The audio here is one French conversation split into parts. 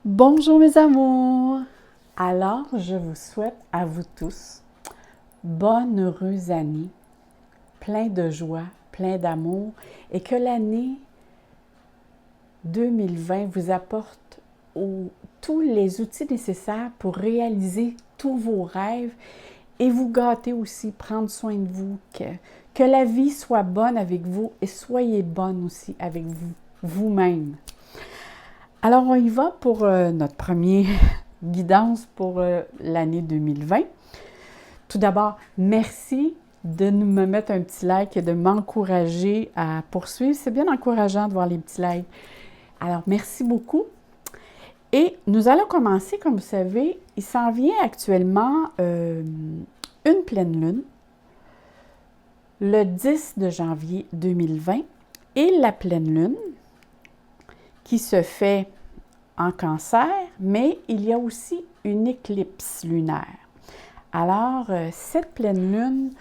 Bonjour mes amours! Alors, je vous souhaite à vous tous bonne heureuse année, plein de joie, plein d'amour et que l'année 2020 vous apporte tous les outils nécessaires pour réaliser tous vos rêves et vous gâter aussi, prendre soin de vous, que la vie soit bonne avec vous et soyez bonne aussi avec vous, vous-même. Alors, on y va pour notre première guidance pour l'année 2020. Tout d'abord, merci de me mettre un petit like et de m'encourager à poursuivre. C'est bien encourageant de voir les petits likes. Alors, merci beaucoup. Et nous allons commencer, comme vous savez, il s'en vient actuellement une pleine lune, le 10 de janvier 2020, et la pleine lune, qui se fait en Cancer, mais il y a aussi une éclipse lunaire. Alors, cette pleine lune,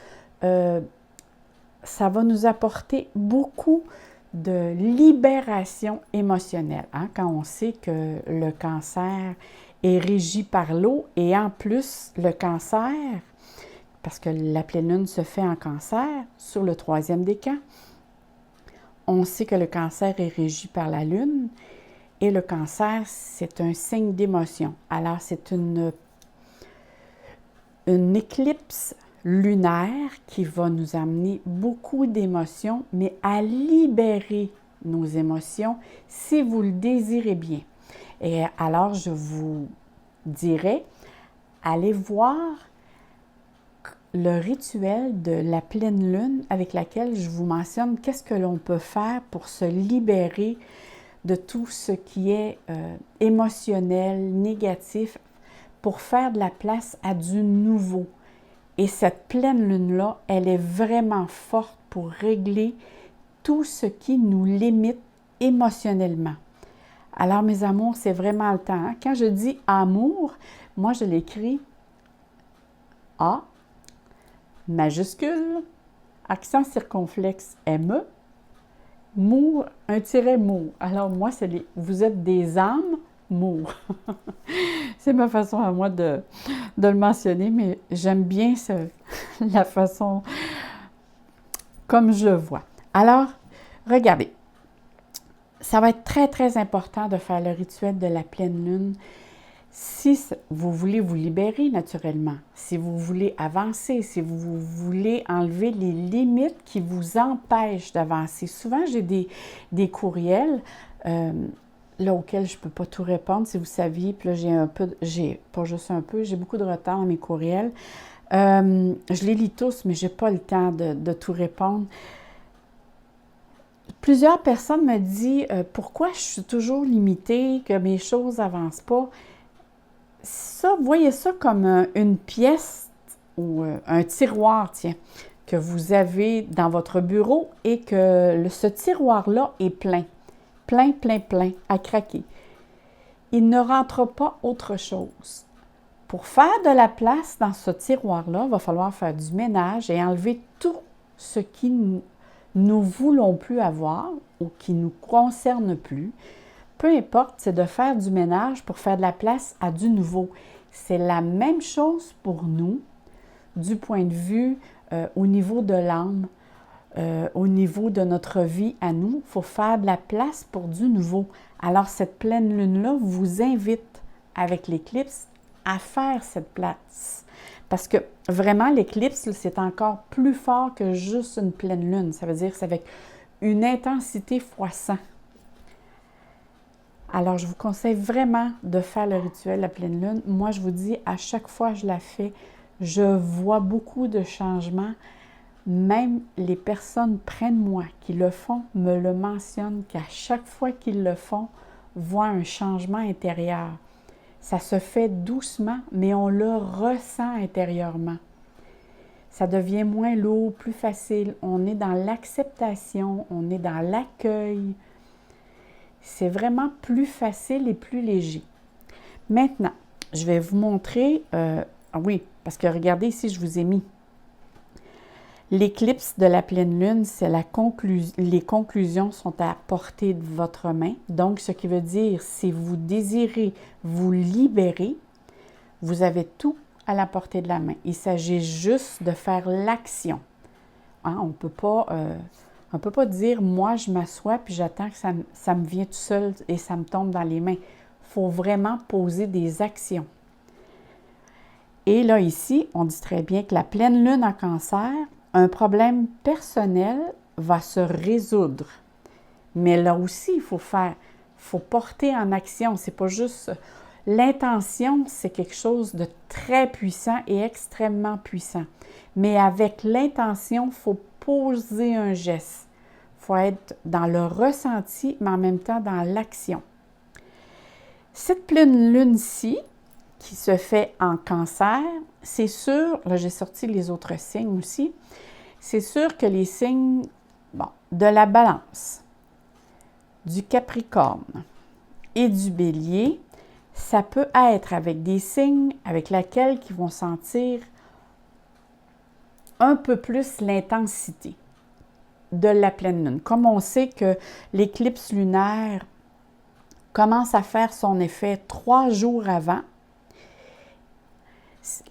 ça va nous apporter beaucoup de libération émotionnelle. Hein? Quand on sait que le cancer est régi par l'eau et en plus, le cancer, parce que la pleine lune se fait en Cancer, sur le 3e décan, on sait que le cancer est régi par la lune et le cancer, c'est un signe d'émotion. Alors, c'est une éclipse lunaire qui va nous amener beaucoup d'émotions, mais à libérer nos émotions si vous le désirez bien. Et alors, je vous dirais, allez voir le rituel de la pleine lune avec laquelle je vous mentionne qu'est-ce que l'on peut faire pour se libérer de tout ce qui est émotionnel, négatif, pour faire de la place à du nouveau. Et cette pleine lune-là, elle est vraiment forte pour régler tout ce qui nous limite émotionnellement. Alors, mes amours, c'est vraiment le temps. Hein? Quand je dis amour, moi, je l'écris A, majuscule, accent circonflexe ME, mour, un tiret mour. Alors, moi, vous êtes des âmes mour. C'est ma façon à moi de le mentionner, mais j'aime bien la façon comme je vois. Alors, regardez, ça va être très, très important de faire le rituel de la pleine lune si vous voulez vous libérer naturellement, si vous voulez avancer, si vous voulez enlever les limites qui vous empêchent d'avancer. Souvent, j'ai des courriels là auxquels je ne peux pas tout répondre, si vous saviez, puis là, pas juste un peu, j'ai beaucoup de retard dans mes courriels. Je les lis tous, mais je n'ai pas le temps de tout répondre. Plusieurs personnes me disent pourquoi je suis toujours limitée, que mes choses n'avancent pas. Ça, voyez ça comme une pièce ou un tiroir, tiens, que vous avez dans votre bureau et que ce tiroir-là est plein, plein, à craquer. Il ne rentre pas autre chose. Pour faire de la place dans ce tiroir-là, il va falloir faire du ménage et enlever tout ce qui nous voulons plus avoir ou qui nous concerne plus. Peu importe, c'est de faire du ménage pour faire de la place à du nouveau. C'est la même chose pour nous, du point de vue au niveau de l'âme, au niveau de notre vie à nous. Il faut faire de la place pour du nouveau. Alors, cette pleine lune-là vous invite, avec l'éclipse, à faire cette place. Parce que vraiment, l'éclipse, c'est encore plus fort que juste une pleine lune. Ça veut dire que c'est avec une intensité fois 100. Alors, je vous conseille vraiment de faire le rituel de la pleine lune. Moi, je vous dis, à chaque fois que je la fais, je vois beaucoup de changements. Même les personnes près de moi qui le font me le mentionnent, qu'à chaque fois qu'ils le font, voient un changement intérieur. Ça se fait doucement, mais on le ressent intérieurement. Ça devient moins lourd, plus facile. On est dans l'acceptation, on est dans l'accueil. C'est vraiment plus facile et plus léger. Maintenant, je vais vous montrer, oui, parce que regardez ici, je vous ai mis L'éclipse de la pleine lune, c'est les conclusions sont à portée de votre main. Donc, ce qui veut dire, si vous désirez vous libérer, vous avez tout à la portée de la main. Il s'agit juste de faire l'action. Hein, on ne peut pas dire, moi, je m'assois puis j'attends que ça me vient tout seul et ça me tombe dans les mains. Il faut vraiment poser des actions. Et là, ici, on dit très bien que la pleine lune en Cancer, un problème personnel va se résoudre. Mais là aussi, il faut porter en action. C'est pas juste... L'intention, c'est quelque chose de très puissant et extrêmement puissant. Mais avec l'intention, il faut poser un geste. Il faut être dans le ressenti, mais en même temps dans l'action. Cette pleine lune-ci, qui se fait en Cancer, c'est sûr, là j'ai sorti les autres signes aussi, c'est sûr que les signes, de la Balance, du Capricorne et du Bélier, ça peut être avec des signes avec lesquels ils vont sentir un peu plus l'intensité de la pleine lune. Comme on sait que l'éclipse lunaire commence à faire son effet 3 jours avant,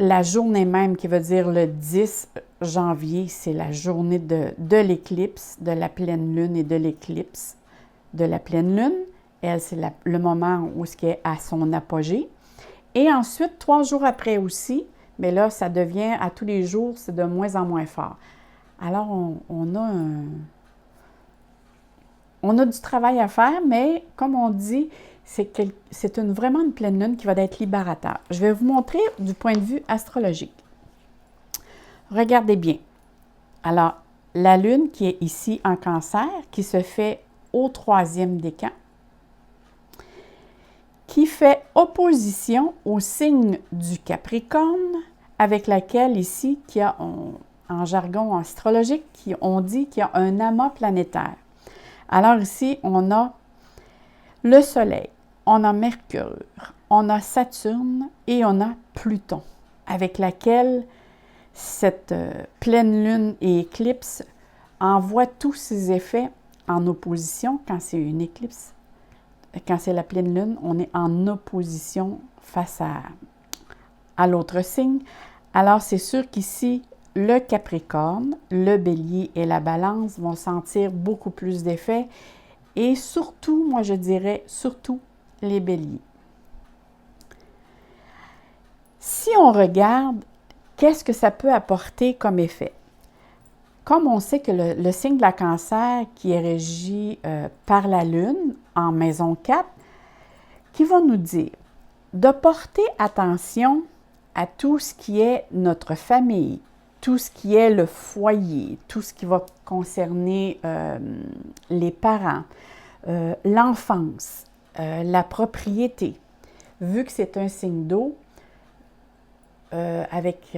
la journée même, qui veut dire le 10 janvier, c'est la journée de l'éclipse, de la pleine lune et de l'éclipse de la pleine lune. Elle, c'est le moment où ce qui est à son apogée. Et ensuite, 3 jours après aussi, mais là, ça devient à tous les jours, c'est de moins en moins fort. Alors, on a du travail à faire, mais comme on dit, c'est vraiment une pleine lune qui va être libérateur. Je vais vous montrer du point de vue astrologique. Regardez bien. Alors, la lune qui est ici en Cancer, qui se fait au 3e décan, qui fait opposition au signe du Capricorne, avec laquelle ici, en jargon astrologique, on dit qu'il y a un amas planétaire. Alors ici, on a le Soleil, on a Mercure, on a Saturne et on a Pluton, avec laquelle cette pleine lune et éclipse envoie tous ses effets en opposition. Quand c'est une éclipse, quand c'est la pleine lune, on est en opposition face à l'autre signe. Alors, c'est sûr qu'ici, le Capricorne, le Bélier et la Balance vont sentir beaucoup plus d'effets. Et surtout, moi je dirais, surtout les Béliers. Si on regarde, qu'est-ce que ça peut apporter comme effet? Comme on sait que le signe de la Cancer qui est régi par la Lune en maison 4, qui va nous dire de porter attention à tout ce qui est notre famille, tout ce qui est le foyer, tout ce qui va concerner les parents, l'enfance, la propriété. Vu que c'est un signe d'eau, avec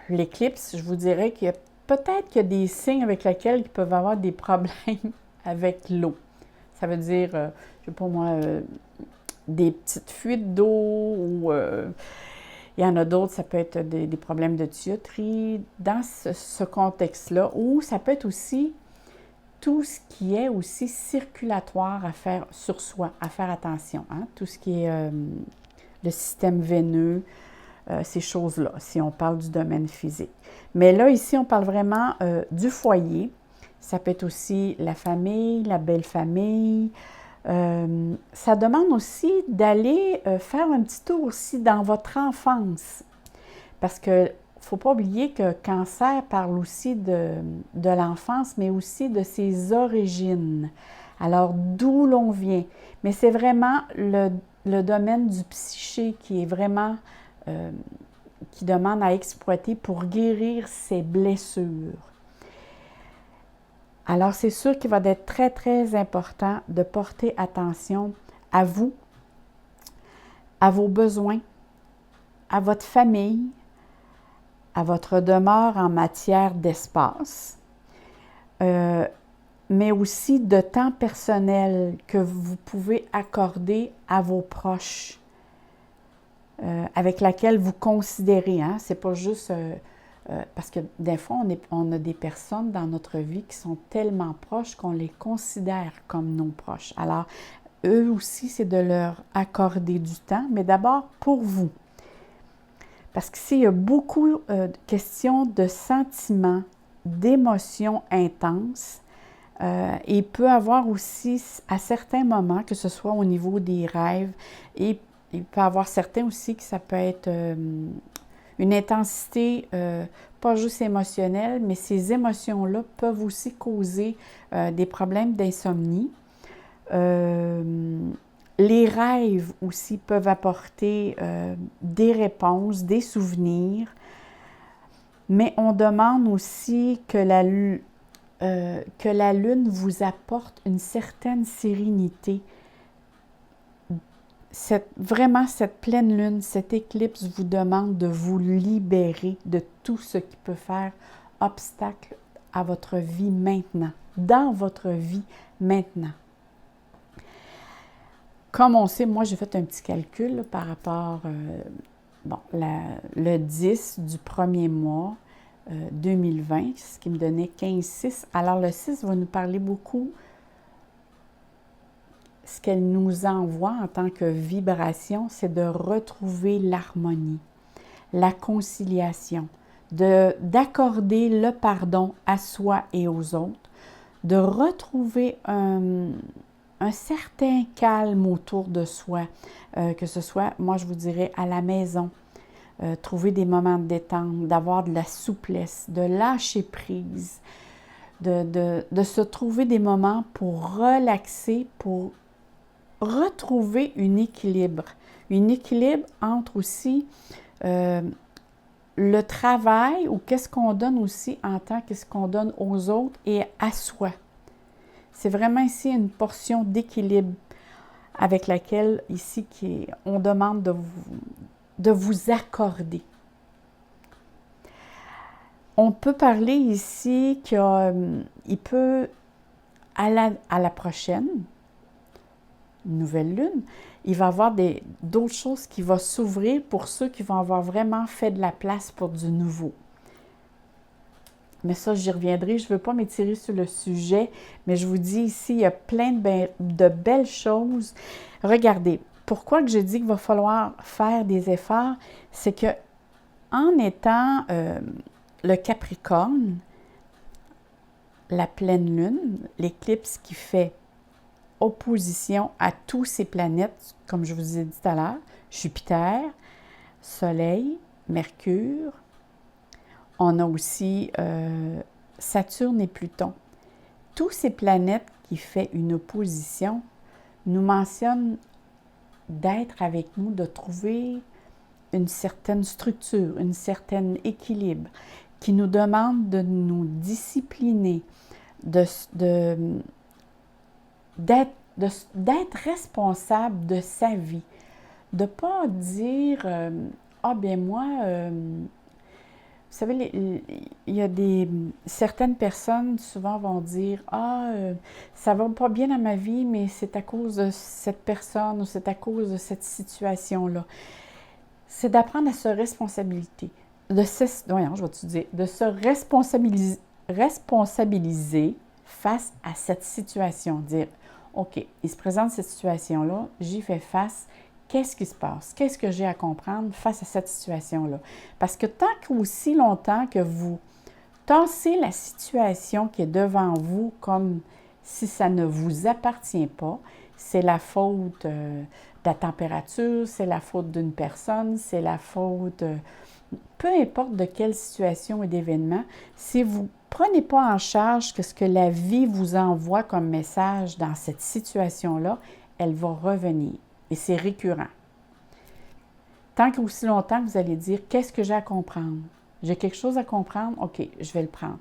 l'éclipse, je vous dirais qu'il y a peut-être qu'il y a des signes avec lesquels ils peuvent avoir des problèmes avec l'eau. Ça veut dire, je ne sais pas moi, des petites fuites d'eau ou il y en a d'autres, ça peut être des problèmes de tuyauterie dans ce contexte-là, ou ça peut être aussi tout ce qui est aussi circulatoire à faire sur soi, à faire attention. Hein? Tout ce qui est le système veineux, ces choses-là, si on parle du domaine physique. Mais là, ici, on parle vraiment du foyer. Ça peut être aussi la famille, la belle famille. Ça demande aussi d'aller faire un petit tour aussi dans votre enfance. Parce que ne faut pas oublier que Cancer parle aussi de l'enfance, mais aussi de ses origines. Alors, d'où l'on vient. Mais c'est vraiment le domaine du psyché qui est vraiment, qui demande à exploiter pour guérir ses blessures. Alors, c'est sûr qu'il va être très, très important de porter attention à vous, à vos besoins, à votre famille, à votre demeure en matière d'espace, mais aussi de temps personnel que vous pouvez accorder à vos proches, avec laquelle vous considérez. Hein? Ce n'est pas juste parce que des fois, on a des personnes dans notre vie qui sont tellement proches qu'on les considère comme nos proches. Alors, eux aussi, c'est de leur accorder du temps, mais d'abord pour vous. Parce que s'il y a beaucoup de questions de sentiments, d'émotions intenses, il peut avoir aussi, à certains moments, que ce soit au niveau des rêves, et il peut y avoir certains aussi que ça peut être une intensité pas juste émotionnelle, mais ces émotions-là peuvent aussi causer des problèmes d'insomnie. Les rêves aussi peuvent apporter des réponses, des souvenirs, mais on demande aussi que la Lune vous apporte une certaine sérénité. Vraiment, cette pleine Lune, cette éclipse vous demande de vous libérer de tout ce qui peut faire obstacle à votre vie maintenant, dans votre vie maintenant. Comme on sait, moi, j'ai fait un petit calcul là, par rapport, le 10 du premier mois 2020, ce qui me donnait 15-6. Alors, le 6 va nous parler beaucoup ce qu'elle nous envoie en tant que vibration, c'est de retrouver l'harmonie, la conciliation, d'accorder le pardon à soi et aux autres, de retrouver un certain calme autour de soi, que ce soit, moi je vous dirais, à la maison, trouver des moments de détente, d'avoir de la souplesse, de lâcher prise, de se trouver des moments pour relaxer, pour retrouver un équilibre. Un équilibre entre aussi le travail ou qu'est-ce qu'on donne aussi en tant qu'est-ce qu'on donne aux autres et à soi. C'est vraiment ici une portion d'équilibre avec laquelle ici on demande de vous accorder. On peut parler ici qu'il peut, à la prochaine nouvelle lune, il va y avoir d'autres choses qui vont s'ouvrir pour ceux qui vont avoir vraiment fait de la place pour du nouveau. Mais ça, j'y reviendrai. Je ne veux pas m'étirer sur le sujet, mais je vous dis ici, il y a plein de belles choses. Regardez, pourquoi que je dis qu'il va falloir faire des efforts, c'est que en étant le Capricorne, la pleine lune, l'éclipse qui fait opposition à tous ces planètes, comme je vous ai dit tout à l'heure, Jupiter, Soleil, Mercure. On a aussi Saturne et Pluton. Tous ces planètes qui font une opposition nous mentionnent d'être avec nous, de trouver une certaine structure, un certain équilibre, qui nous demande de nous discipliner, d'être responsable de sa vie, de ne pas dire ah bien moi, vous savez, il y a certaines personnes souvent vont dire ah ça va pas bien dans ma vie, mais c'est à cause de cette personne ou c'est à cause de cette situation-là. C'est d'apprendre à se responsabiliser, de se responsabiliser face à cette situation, dire OK, il se présente cette situation-là, j'y fais face, qu'est-ce qui se passe? Qu'est-ce que j'ai à comprendre face à cette situation-là? Parce que tant qu'aussi longtemps que vous tassez la situation qui est devant vous comme si ça ne vous appartient pas, c'est la faute de la température, c'est la faute d'une personne, c'est la faute, peu importe de quelle situation et d'événement, si vous ne prenez pas en charge ce que la vie vous envoie comme message dans cette situation-là, elle va revenir. Et c'est récurrent. Tant qu'aussi longtemps que vous allez dire « Qu'est-ce que j'ai à comprendre? J'ai quelque chose à comprendre? OK, je vais le prendre. »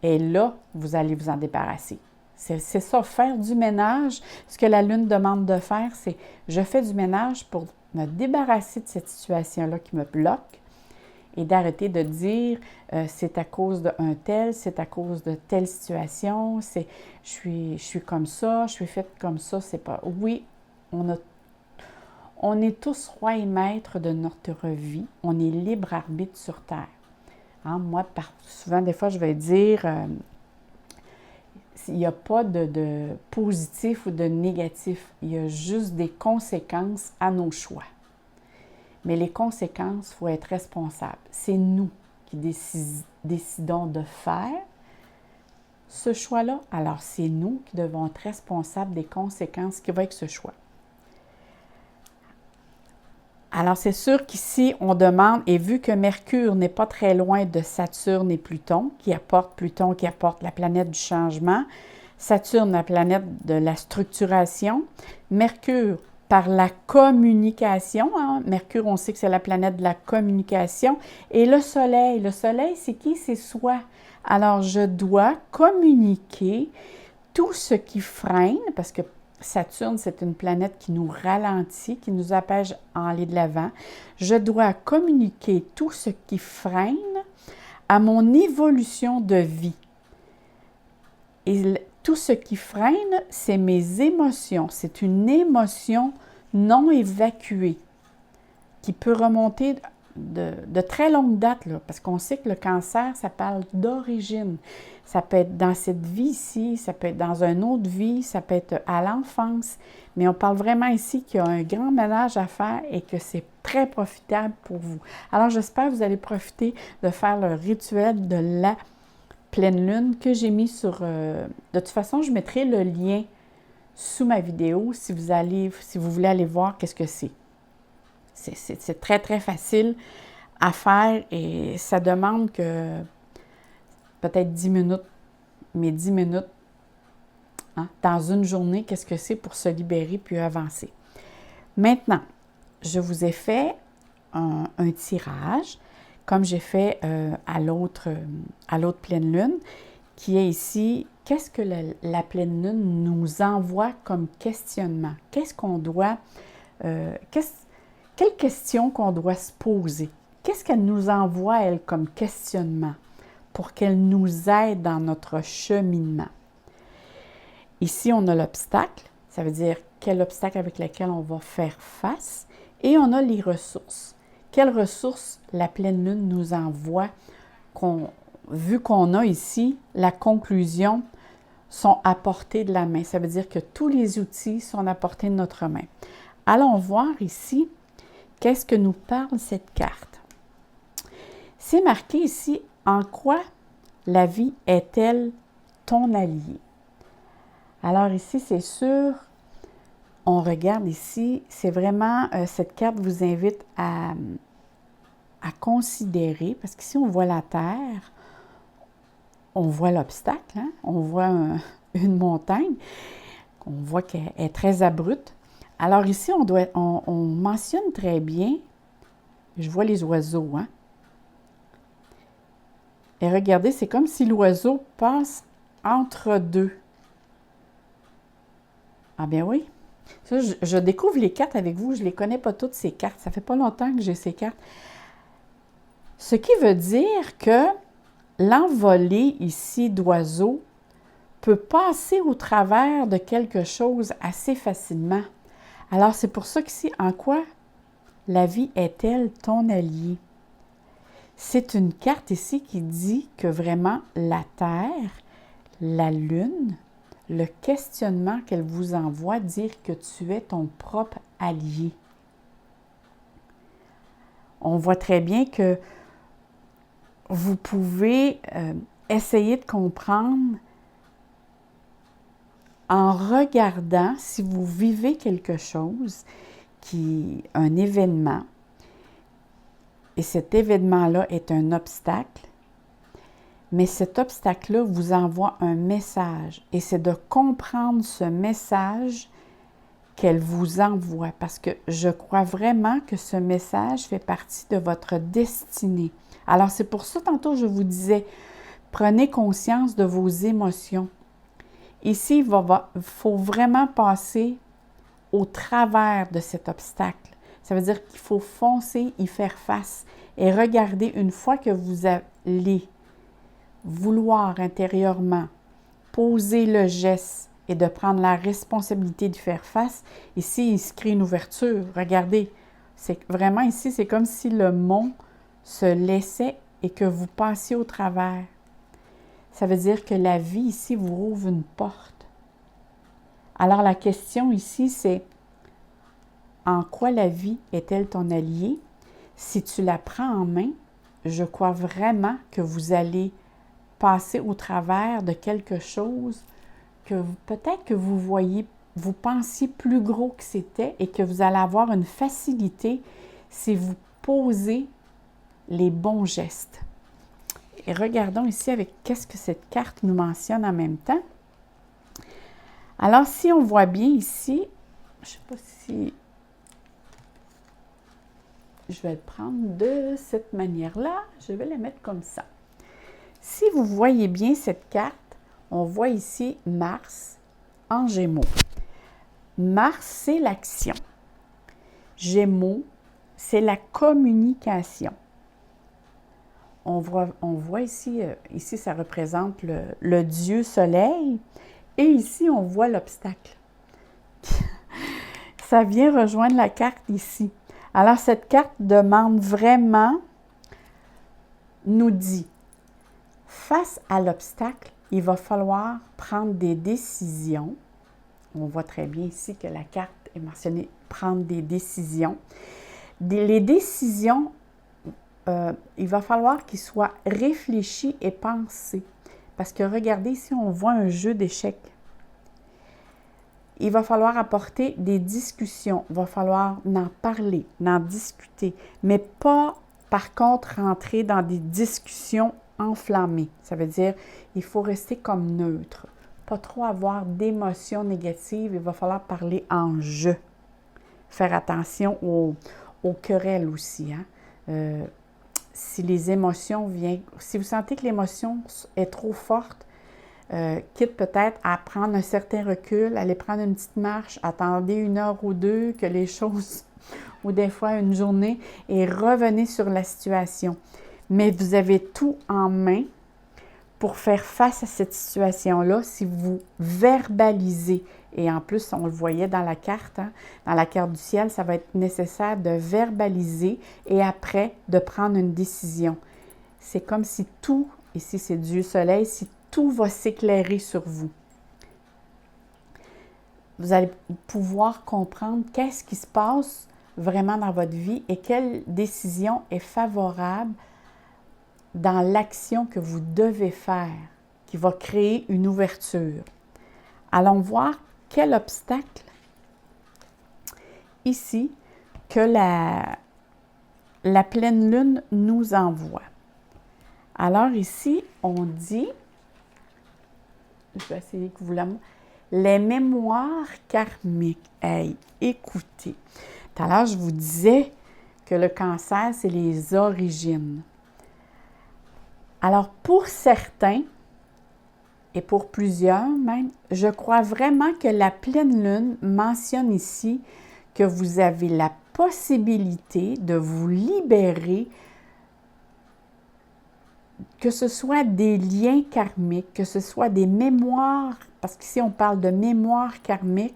Et là, vous allez vous en débarrasser. C'est ça, faire du ménage. Ce que la Lune demande de faire, c'est « Je fais du ménage pour me débarrasser de cette situation-là qui me bloque. » Et d'arrêter de dire c'est à cause d'un tel, c'est à cause de telle situation, je suis comme ça, je suis faite comme ça, c'est pas... Oui, on est tous rois et maîtres de notre vie, on est libre arbitre sur Terre. Hein, moi, souvent, des fois, je vais dire, il n'y a pas de positif ou de négatif. Il y a juste des conséquences à nos choix. Mais les conséquences, il faut être responsable. C'est nous qui décidons de faire ce choix-là. Alors, c'est nous qui devons être responsables des conséquences qui vont avec ce choix. Alors, c'est sûr qu'ici, on demande, et vu que Mercure n'est pas très loin de Saturne et Pluton qui apporte la planète du changement, Saturne, la planète de la structuration, Mercure, par la communication, hein? Mercure, on sait que c'est la planète de la communication, et le Soleil, c'est qui? C'est soi. Alors, je dois communiquer tout ce qui freine, parce que Saturne, c'est une planète qui nous ralentit, qui nous empêche d'aller de l'avant. Je dois communiquer tout ce qui freine à mon évolution de vie. Et tout ce qui freine, c'est mes émotions. C'est une émotion non évacuée qui peut remonter de très longue date, là, parce qu'on sait que le cancer, ça parle d'origine. Ça peut être dans cette vie-ci, ça peut être dans une autre vie, ça peut être à l'enfance, mais on parle vraiment ici qu'il y a un grand ménage à faire et que c'est très profitable pour vous. Alors, j'espère que vous allez profiter de faire le rituel de la pleine lune que j'ai mis sur... de toute façon, je mettrai le lien sous ma vidéo si vous voulez aller voir qu'est-ce que c'est. C'est très, très facile à faire et ça demande que peut-être 10 minutes, mais 10 minutes hein, dans une journée, qu'est-ce que c'est pour se libérer puis avancer. Maintenant, je vous ai fait un tirage, comme j'ai fait à l'autre pleine lune, qui est ici, qu'est-ce que la pleine lune nous envoie comme questionnement? Qu'est-ce qu'on doit... Quelle question qu'on doit se poser? Qu'est-ce qu'elle nous envoie, elle, comme questionnement pour qu'elle nous aide dans notre cheminement? Ici, on a l'obstacle, ça veut dire quel obstacle avec lequel on va faire face, et on a les ressources. Quelles ressources la pleine lune nous envoie, vu qu'on a ici la conclusion, sont à portée de la main. Ça veut dire que tous les outils sont à portée de notre main. Allons voir ici qu'est-ce que nous parle cette carte. C'est marqué ici, en quoi la vie est-elle ton allié? Alors ici, c'est sûr, on regarde ici, c'est vraiment, cette carte vous invite à considérer, parce qu'ici, on voit la Terre, on voit l'obstacle, hein? On voit une montagne, on voit qu'elle est très abrupte. Alors ici, on mentionne très bien, je vois les oiseaux, hein? Et regardez, c'est comme si l'oiseau passe entre deux. Ah bien oui, ça, je découvre les cartes avec vous, je ne les connais pas toutes ces cartes, ça fait pas longtemps que j'ai ces cartes. Ce qui veut dire que l'envolée ici d'oiseaux peut passer au travers de quelque chose assez facilement. Alors, c'est pour ça qu'ici, en quoi la vie est-elle ton allié? C'est une carte ici qui dit que vraiment la Terre, la Lune, le questionnement qu'elle vous envoie, dire que tu es ton propre allié. On voit très bien que vous pouvez essayer de comprendre en regardant, si vous vivez quelque chose, un événement, et cet événement-là est un obstacle, mais cet obstacle-là vous envoie un message, et c'est de comprendre ce message qu'elle vous envoie, parce que je crois vraiment que ce message fait partie de votre destinée. Alors, c'est pour ça, tantôt, je vous disais, prenez conscience de vos émotions. Ici, il faut vraiment passer au travers de cet obstacle. Ça veut dire qu'il faut foncer, y faire face. Et regardez, une fois que vous allez vouloir intérieurement poser le geste et de prendre la responsabilité d'y faire face, ici, il se crée une ouverture. Regardez, c'est vraiment ici, c'est comme si le mont se laissait et que vous passiez au travers. Ça veut dire que la vie ici vous rouvre une porte. Alors la question ici, c'est en quoi la vie est-elle ton allié? Si tu la prends en main, je crois vraiment que vous allez passer au travers de quelque chose que peut-être que vous pensiez plus gros que c'était et que vous allez avoir une facilité si vous posez les bons gestes. Et regardons ici avec qu'est-ce que cette carte nous mentionne en même temps. Alors, si on voit bien ici, je ne sais pas si je vais le prendre de cette manière-là, je vais la mettre comme ça. Si vous voyez bien cette carte, on voit ici Mars en Gémeaux. Mars, c'est l'action. Gémeaux, c'est la communication. On voit ici, ça représente le dieu soleil, et ici, on voit l'obstacle. Ça vient rejoindre la carte ici. Alors, cette carte demande vraiment, nous dit, face à l'obstacle, il va falloir prendre des décisions. On voit très bien ici que la carte est mentionnée « prendre des décisions ». Les décisions, il va falloir qu'ils soient réfléchis et pensés. Parce que regardez ici, on voit un jeu d'échecs. Il va falloir apporter des discussions, il va falloir en parler, en discuter, mais pas par contre rentrer dans des discussions enflammées. Ça veut dire il faut rester comme neutre, pas trop avoir d'émotions négatives, il va falloir parler en jeu. Faire attention aux querelles aussi. Si les émotions viennent, si vous sentez que l'émotion est trop forte, quitte peut-être à prendre un certain recul, aller prendre une petite marche, attendez 1 heure ou 2 que les choses, ou des fois une journée, et revenez sur la situation. Mais vous avez tout en main pour faire face à cette situation-là si vous verbalisez. Et en plus, on le voyait dans la carte, dans la carte du ciel, ça va être nécessaire de verbaliser et après de prendre une décision. C'est comme si tout, ici c'est Dieu Soleil, si tout va s'éclairer sur vous. Vous allez pouvoir comprendre qu'est-ce qui se passe vraiment dans votre vie et quelle décision est favorable dans l'action que vous devez faire, qui va créer une ouverture. Allons voir quel obstacle ici que la pleine lune nous envoie. Alors ici, on dit, je vais essayer que vous la montrez, les mémoires karmiques. Hey, écoutez, tout à l'heure, je vous disais que le cancer, c'est les origines. Alors, pour certains, et pour plusieurs même, je crois vraiment que la pleine lune mentionne ici que vous avez la possibilité de vous libérer, que ce soit des liens karmiques, que ce soit des mémoires, parce qu'ici on parle de mémoire karmique,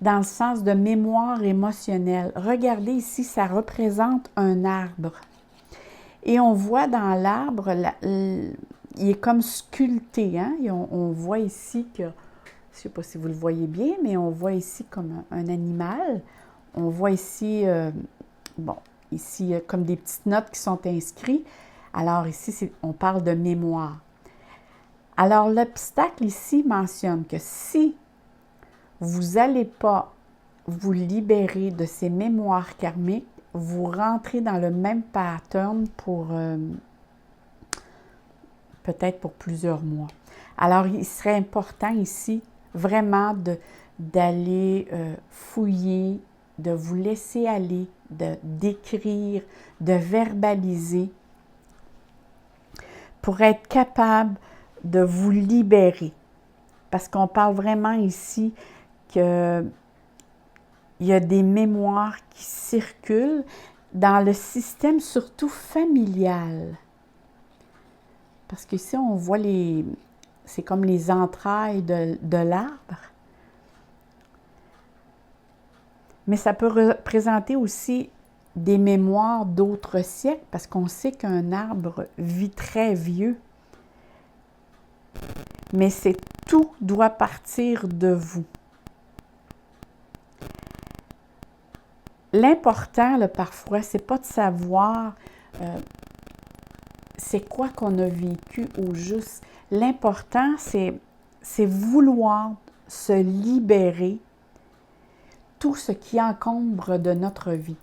dans le sens de mémoire émotionnelle. Regardez ici, ça représente un arbre. Et on voit dans l'arbre, il est comme sculpté. Hein? Et on voit ici que, je ne sais pas si vous le voyez bien, mais on voit ici comme un animal. On voit ici, ici comme des petites notes qui sont inscrites. Alors ici, on parle de mémoire. Alors l'obstacle ici mentionne que si vous n'allez pas vous libérer de ces mémoires karmiques, vous rentrez dans le même pattern pour peut-être pour plusieurs mois. Alors, il serait important ici vraiment d'aller fouiller, de vous laisser aller, d'écrire, de verbaliser pour être capable de vous libérer. Parce qu'on parle vraiment ici qu'il y a des mémoires qui circulent dans le système surtout familial. Parce qu'ici, on voit c'est comme les entrailles de l'arbre. Mais ça peut représenter aussi des mémoires d'autres siècles, parce qu'on sait qu'un arbre vit très vieux. Mais tout doit partir de vous. L'important, là, parfois, c'est pas de savoir c'est quoi qu'on a vécu au juste. L'important, c'est vouloir se libérer tout ce qui encombre de notre vie.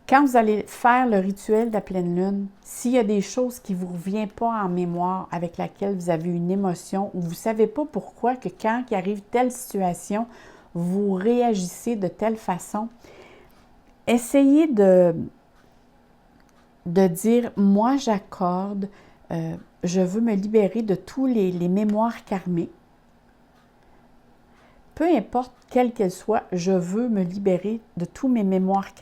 Quand vous allez faire le rituel de la pleine lune, s'il y a des choses qui ne vous reviennent pas en mémoire, avec laquelle vous avez une émotion, ou vous ne savez pas pourquoi que quand il arrive telle situation, vous réagissez de telle façon, essayez de dire, moi j'accorde, je veux me libérer de tous les mémoires karmiques. Peu importe quelle qu'elle soit, je veux me libérer de tous mes mémoires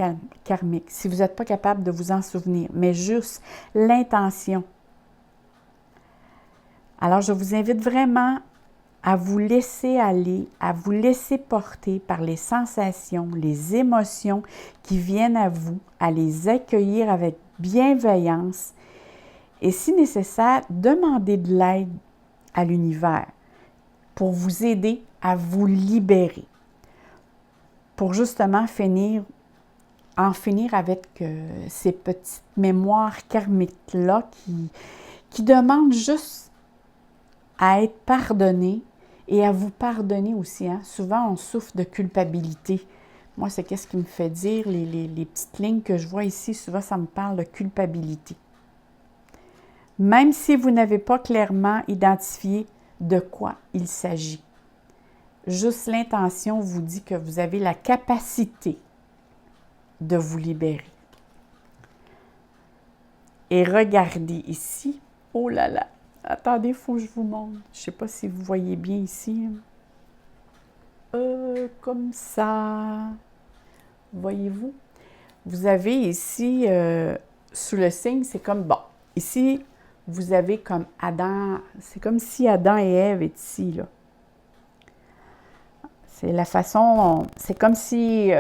karmiques. Si vous n'êtes pas capable de vous en souvenir, mais juste l'intention. Alors, je vous invite vraiment à vous laisser aller, à vous laisser porter par les sensations, les émotions qui viennent à vous, à les accueillir avec bienveillance et, si nécessaire, demander de l'aide à l'univers pour vous aider à vous libérer, pour justement en finir avec ces petites mémoires karmiques-là qui demandent juste à être pardonnées et à vous pardonner aussi. Hein? Souvent, on souffre de culpabilité. Moi, c'est qu'est-ce qui me fait dire, les petites lignes que je vois ici, souvent, ça me parle de culpabilité. Même si vous n'avez pas clairement identifié de quoi il s'agit. Juste l'intention vous dit que vous avez la capacité de vous libérer. Et regardez ici. Oh là là! Attendez, il faut que je vous montre. Je ne sais pas si vous voyez bien ici. Comme ça. Voyez-vous? Vous avez ici, sous le signe, c'est comme, bon, ici, vous avez comme Adam, c'est comme si Adam et Ève étaient ici, là. C'est la façon, c'est comme si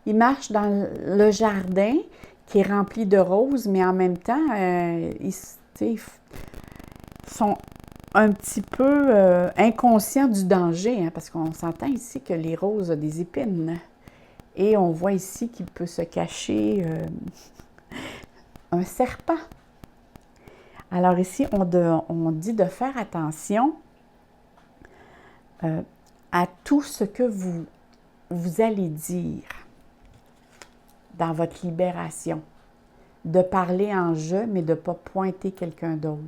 ils marchent dans le jardin qui est rempli de roses, mais en même temps, ils sont un petit peu inconscients du danger, hein, parce qu'on s'entend ici que les roses ont des épines. Et on voit ici qu'il peut se cacher un serpent. Alors ici, on dit de faire attention à tout ce que vous allez dire dans votre libération. De parler en je, mais de ne pas pointer quelqu'un d'autre.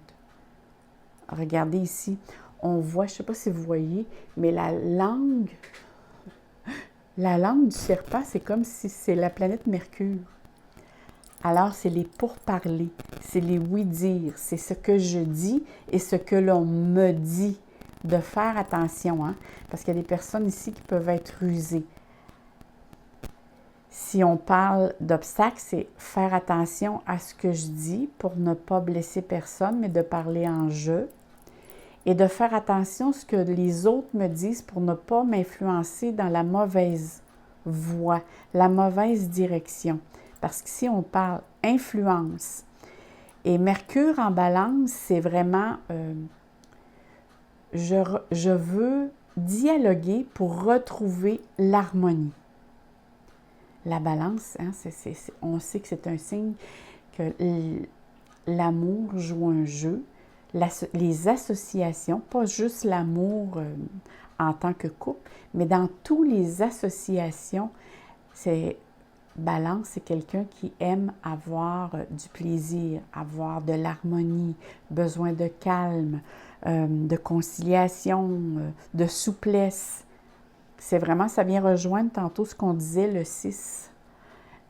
Regardez ici, on voit, je ne sais pas si vous voyez, mais la langue du serpent, c'est comme si c'est la planète Mercure. Alors, c'est les pourparlers, c'est les oui-dire, c'est ce que je dis et ce que l'on me dit. De faire attention, hein, parce qu'il y a des personnes ici qui peuvent être rusées. Si on parle d'obstacles, c'est faire attention à ce que je dis pour ne pas blesser personne, mais de parler en je. Et de faire attention à ce que les autres me disent pour ne pas m'influencer dans la mauvaise voie, la mauvaise direction. Parce qu'ici, on parle influence. Et Mercure en balance, c'est vraiment, je veux dialoguer pour retrouver l'harmonie. La balance, hein, on sait que c'est un signe que l'amour joue un jeu. Les associations, pas juste l'amour en tant que couple, mais dans toutes les associations, Balance, c'est quelqu'un qui aime avoir du plaisir, avoir de l'harmonie, besoin de calme, de conciliation, de souplesse. C'est vraiment, ça vient rejoindre tantôt ce qu'on disait, le 6.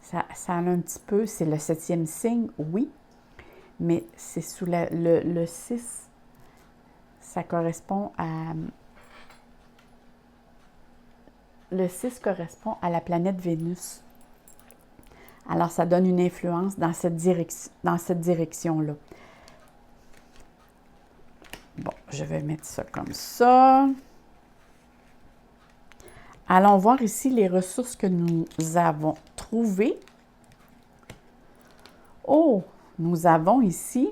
Ça a un petit peu, c'est le 7e signe, oui, mais c'est sous le 6, ça correspond à... Le 6 correspond à la planète Vénus. Alors, ça donne une influence dans cette direction-là. Bon, je vais mettre ça comme ça. Allons voir ici les ressources que nous avons trouvées. Oh, nous avons ici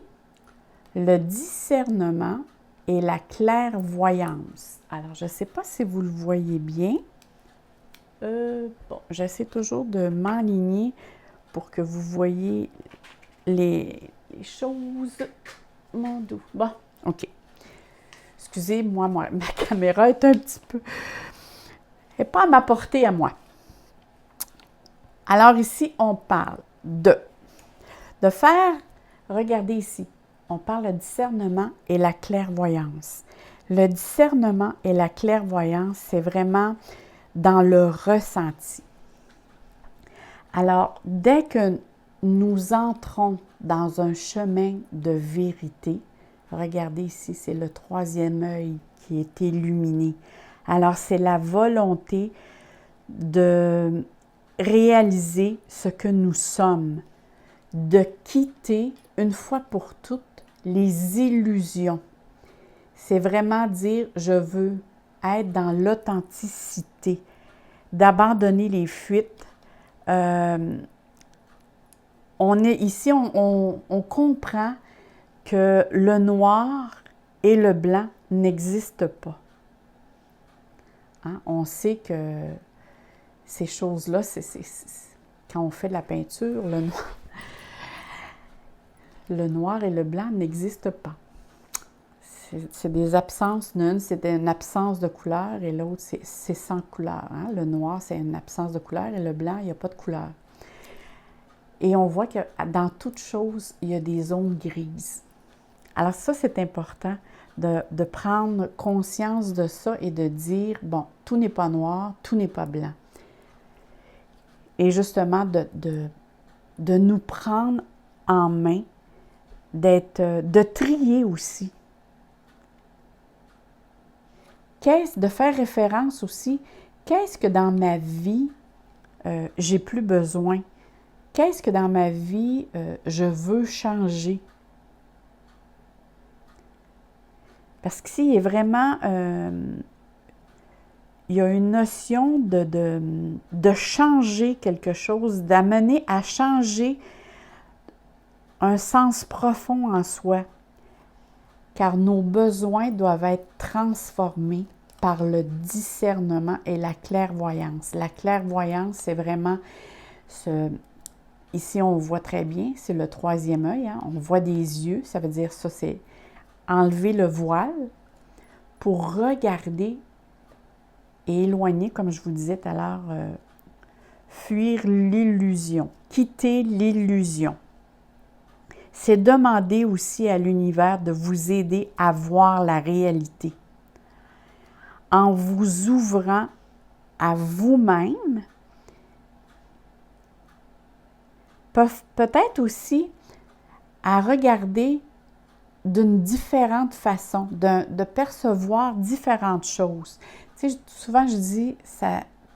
le discernement et la clairvoyance. Alors, je ne sais pas si vous le voyez bien. Bon, j'essaie toujours de m'aligner pour que vous voyez les choses. Mon doux. Bon, OK. Excusez-moi, ma caméra est un petit peu... Elle n'est pas à ma portée à moi. Alors ici, on parle de faire, regardez ici, on parle de discernement et la clairvoyance. Le discernement et la clairvoyance, c'est vraiment dans le ressenti. Alors, dès que nous entrons dans un chemin de vérité, regardez ici, c'est le troisième œil qui est illuminé. Alors, c'est la volonté de réaliser ce que nous sommes, de quitter une fois pour toutes les illusions. C'est vraiment dire, je veux être dans l'authenticité, d'abandonner les fuites. On est ici, on comprend que le noir et le blanc n'existent pas. Hein? On sait que ces choses-là, quand on fait de la peinture, le noir et le blanc n'existent pas. C'est des absences. L'une, c'est une absence de couleur et l'autre, c'est sans couleur. Hein? Le noir, c'est une absence de couleur et le blanc, il n'y a pas de couleur. Et on voit que dans toute chose, il y a des zones grises. Alors ça, c'est important de prendre conscience de ça et de dire, bon, tout n'est pas noir, tout n'est pas blanc. Et justement, de nous prendre en main, de trier aussi. De faire référence aussi, qu'est-ce que dans ma vie, j'ai plus besoin? Qu'est-ce que dans ma vie, je veux changer? Parce qu'ici, il y a vraiment, il y a une notion de changer quelque chose, d'amener à changer un sens profond en soi, car nos besoins doivent être transformés par le discernement et la clairvoyance. La clairvoyance, c'est vraiment ici, on voit très bien, c'est le troisième œil, hein? On voit des yeux, ça veut dire ça, c'est enlever le voile pour regarder et éloigner, comme je vous disais tout à l'heure, fuir l'illusion, quitter l'illusion. C'est demander aussi à l'univers de vous aider à voir la réalité. En vous ouvrant à vous-même, peut-être aussi à regarder d'une différente façon, de percevoir différentes choses. Tu sais, souvent je dis,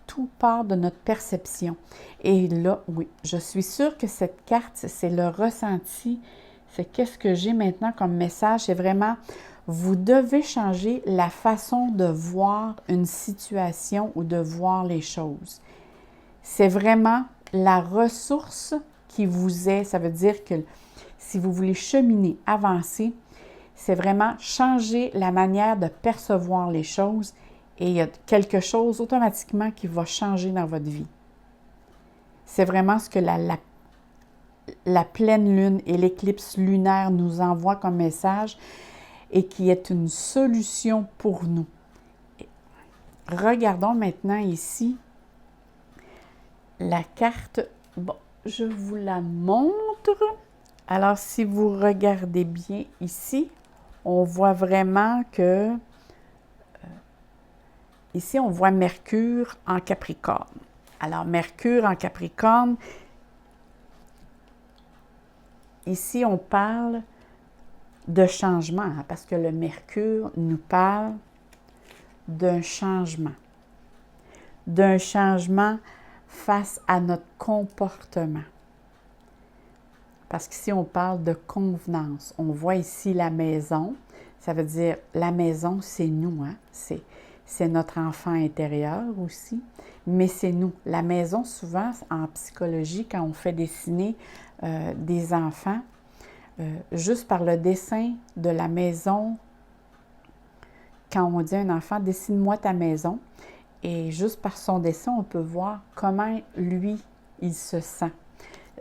tout part de notre perception. Et là, oui, je suis sûre que cette carte, c'est le ressenti, c'est qu'est-ce que j'ai maintenant comme message, c'est vraiment, vous devez changer la façon de voir une situation ou de voir les choses. C'est vraiment la ressource qui vous est, ça veut dire que si vous voulez cheminer, avancer, c'est vraiment changer la manière de percevoir les choses et il y a quelque chose automatiquement qui va changer dans votre vie. C'est vraiment ce que la pleine lune et l'éclipse lunaire nous envoient comme message et qui est une solution pour nous. Regardons maintenant ici la carte. Bon, je vous la montre. Alors, si vous regardez bien ici, on voit vraiment que ici, on voit Mercure en Capricorne. Alors, Mercure en Capricorne, ici, on parle de changement, hein, parce que le Mercure nous parle d'un changement face à notre comportement. Parce qu'ici, on parle de convenance. On voit ici la maison. Ça veut dire, la maison, c'est nous. Hein? c'est notre enfant intérieur aussi, mais c'est nous. La maison, souvent, en psychologie, quand on fait dessiner des enfants, juste par le dessin de la maison, quand on dit à un enfant, dessine-moi ta maison, et juste par son dessin, on peut voir comment lui, il se sent.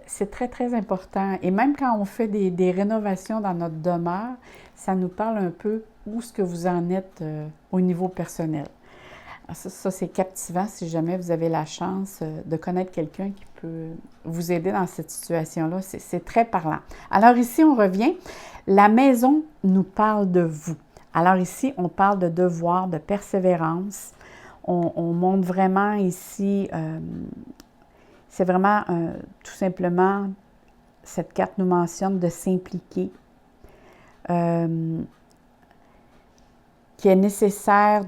C'est très, très important. Et même quand on fait des rénovations dans notre demeure, ça nous parle un peu où est-ce que vous en êtes au niveau personnel. Alors ça c'est captivant si jamais vous avez la chance de connaître quelqu'un qui peut vous aider dans cette situation-là. C'est très parlant. Alors ici, on revient. La maison nous parle de vous. Alors ici, on parle de devoir, de persévérance. On montre vraiment ici, c'est vraiment tout simplement, cette carte nous mentionne de s'impliquer, qui est nécessaire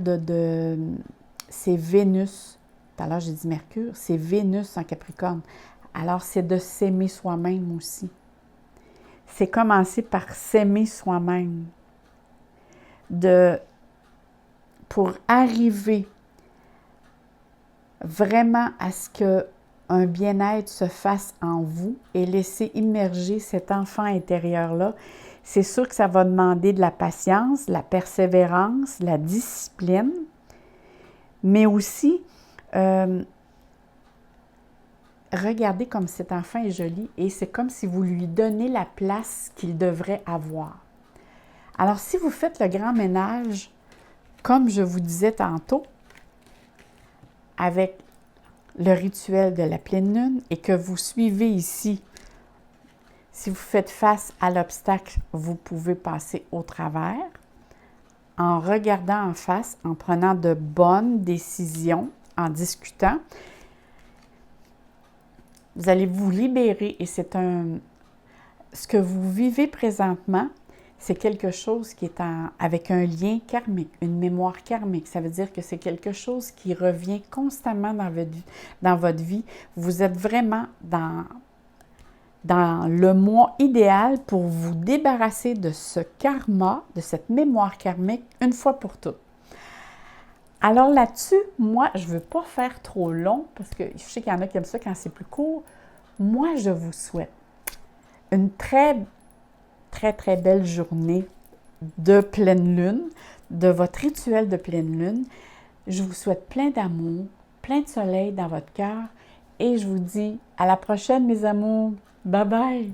c'est Vénus, tout à l'heure j'ai dit Mercure, c'est Vénus en Capricorne. Alors c'est de s'aimer soi-même aussi. C'est commencer par s'aimer soi-même. Pour arriver vraiment à ce qu'un bien-être se fasse en vous et laisser immerger cet enfant intérieur-là, c'est sûr que ça va demander de la patience, de la persévérance, de la discipline, mais aussi, regardez comme cet enfant est joli et c'est comme si vous lui donnez la place qu'il devrait avoir. Alors, si vous faites le grand ménage, comme je vous disais tantôt, avec le rituel de la pleine lune et que vous suivez ici, si vous faites face à l'obstacle, vous pouvez passer au travers en regardant en face, en prenant de bonnes décisions, en discutant. Vous allez vous libérer et c'est ce que vous vivez présentement, c'est quelque chose qui est avec un lien karmique, une mémoire karmique. Ça veut dire que c'est quelque chose qui revient constamment dans votre vie. Vous êtes vraiment dans le mois idéal pour vous débarrasser de ce karma, de cette mémoire karmique, une fois pour toutes. Alors là-dessus, moi, je ne veux pas faire trop long, parce que je sais qu'il y en a qui aiment ça quand c'est plus court. Moi, je vous souhaite une très, très, très belle journée de pleine lune, de votre rituel de pleine lune. Je vous souhaite plein d'amour, plein de soleil dans votre cœur et je vous dis à la prochaine, mes amours. Bye bye!